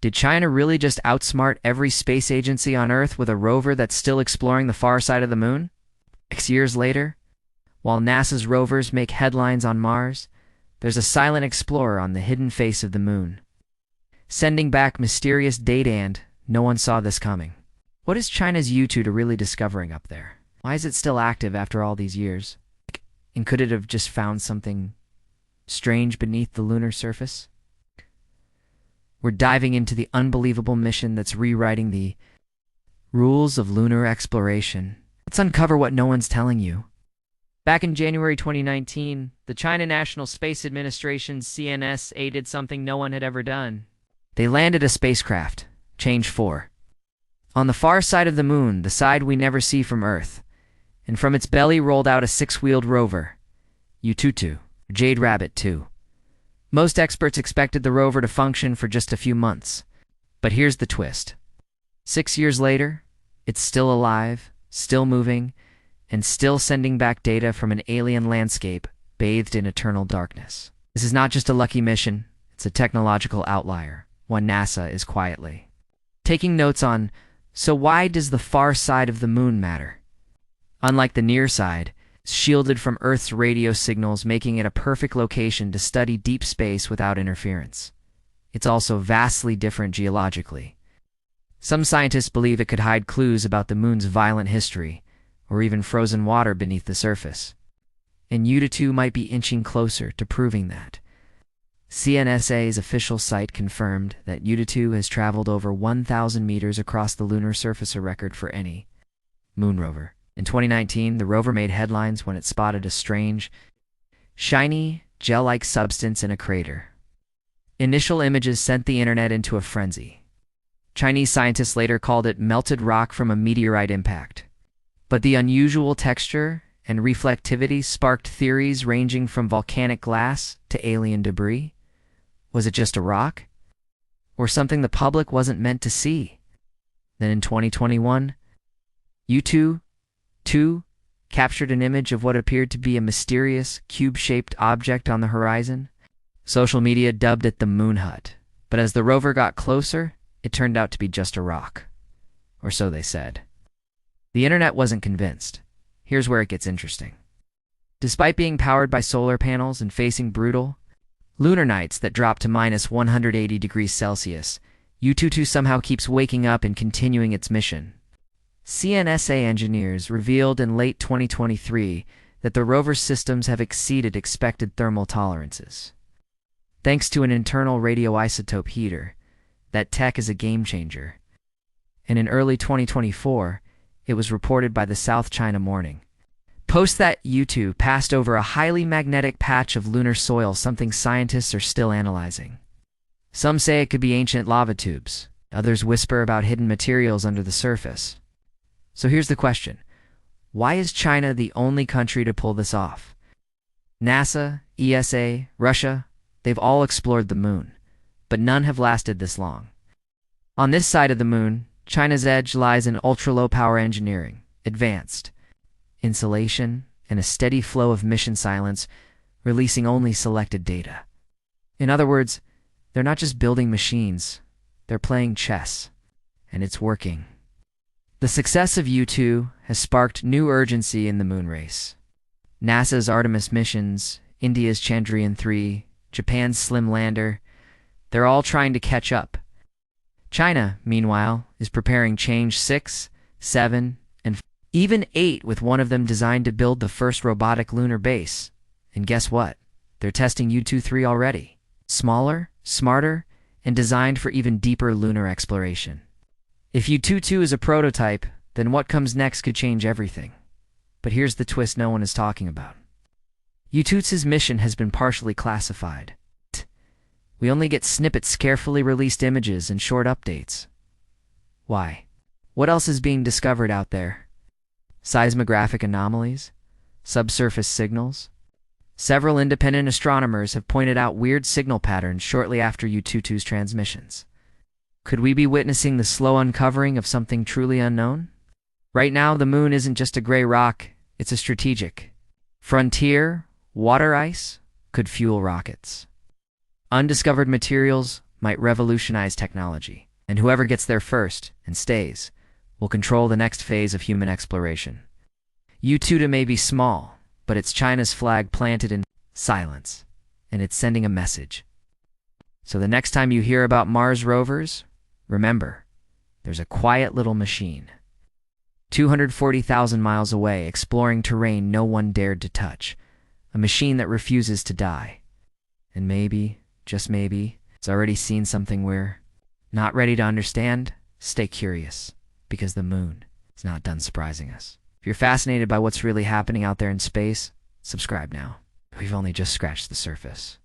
Did China really just outsmart every space agency on Earth with a rover that's still exploring the far side of the moon? 6 years later, while NASA's rovers make headlines on Mars, there's a silent explorer on the hidden face of the moon, sending back mysterious data, and no one saw this coming. What is China's Yutu-2 really discovering up there? Why is it still active after all these years? And could it have just found something strange beneath the lunar surface? We're diving into the unbelievable mission that's rewriting the rules of lunar exploration. Let's uncover what no one's telling you. Back in January 2019, the China National Space Administration CNSA did something no one had ever done. They landed a spacecraft, Chang'e 4, on the far side of the moon, the side we never see from Earth, and from its belly rolled out a 6-wheeled rover, Yutu-2, Jade Rabbit 2. Most experts expected the rover to function for just a few months. But here's the twist. 6 years later, it's still alive, still moving, and still sending back data from an alien landscape bathed in eternal darkness. This is not just a lucky mission, it's a technological outlier, one NASA is quietly taking notes on. So why does the far side of the moon matter? Unlike the near side, it's shielded from Earth's radio signals, making it a perfect location to study deep space without interference. It's also vastly different geologically. Some scientists believe it could hide clues about the moon's violent history, or even frozen water beneath the surface. And Yutu-2 might be inching closer to proving that. CNSA's official site confirmed that Yutu-2 has traveled over 1,000 meters across the lunar surface, a record for any moon rover. In 2019, the rover made headlines when it spotted a strange, shiny, gel-like substance in a crater. Initial images sent the internet into a frenzy. Chinese scientists later called it melted rock from a meteorite impact. But the unusual texture and reflectivity sparked theories ranging from volcanic glass to alien debris. Was it just a rock? Or something the public wasn't meant to see? Then in 2021, Yutu-2 captured an image of what appeared to be a mysterious, cube-shaped object on the horizon. Social media dubbed it the Moon Hut. But as the rover got closer, it turned out to be just a rock. Or so they said. The internet wasn't convinced. Here's where it gets interesting. Despite being powered by solar panels and facing brutal lunar nights that drop to minus 180 degrees Celsius, Yutu-2 somehow keeps waking up and continuing its mission. CNSA engineers revealed in late 2023 that the rover's systems have exceeded expected thermal tolerances. Thanks to an internal radioisotope heater, that tech is a game changer. And in early 2024, it was reported by the South China Morning Post that Yutu passed over a highly magnetic patch of lunar soil, something scientists are still analyzing. Some say it could be ancient lava tubes. Others whisper about hidden materials under the surface. So here's the question. Why is China the only country to pull this off? NASA, ESA, Russia, they've all explored the moon, but none have lasted this long. On this side of the moon, China's edge lies in ultra-low power engineering, advanced insulation, and a steady flow of mission silence, releasing only selected data. In other words, they're not just building machines, they're playing chess, and it's working. The success of Yutu has sparked new urgency in the moon race. NASA's Artemis missions, India's Chandrayaan-3, Japan's Slim lander, they're all trying to catch up. China, meanwhile, is preparing Chang'e 6, 7, and even 8, with one of them designed to build the first robotic lunar base. And guess what? They're testing Yutu-3 already. Smaller, smarter, and designed for even deeper lunar exploration. If Yutu-2 is a prototype, then what comes next could change everything. But here's the twist no one is talking about. Yutu-2's mission has been partially classified. We only get snippets, carefully released images, and short updates. Why? What else is being discovered out there? Seismographic anomalies? Subsurface signals? Several independent astronomers have pointed out weird signal patterns shortly after Yutu-2's transmissions. Could we be witnessing the slow uncovering of something truly unknown? Right now, the moon isn't just a gray rock, it's a strategic frontier. Water ice could fuel rockets. Undiscovered materials might revolutionize technology. And whoever gets there first and stays will control the next phase of human exploration. Yutu-2 may be small, but it's China's flag planted in silence, and it's sending a message. So the next time you hear about Mars rovers, remember, there's a quiet little machine, 240,000 miles away, exploring terrain no one dared to touch, a machine that refuses to die. And maybe, just maybe, it's already seen something we're not ready to understand. Stay curious, because the moon is not done surprising us. If you're fascinated by what's really happening out there in space, subscribe now. We've only just scratched the surface.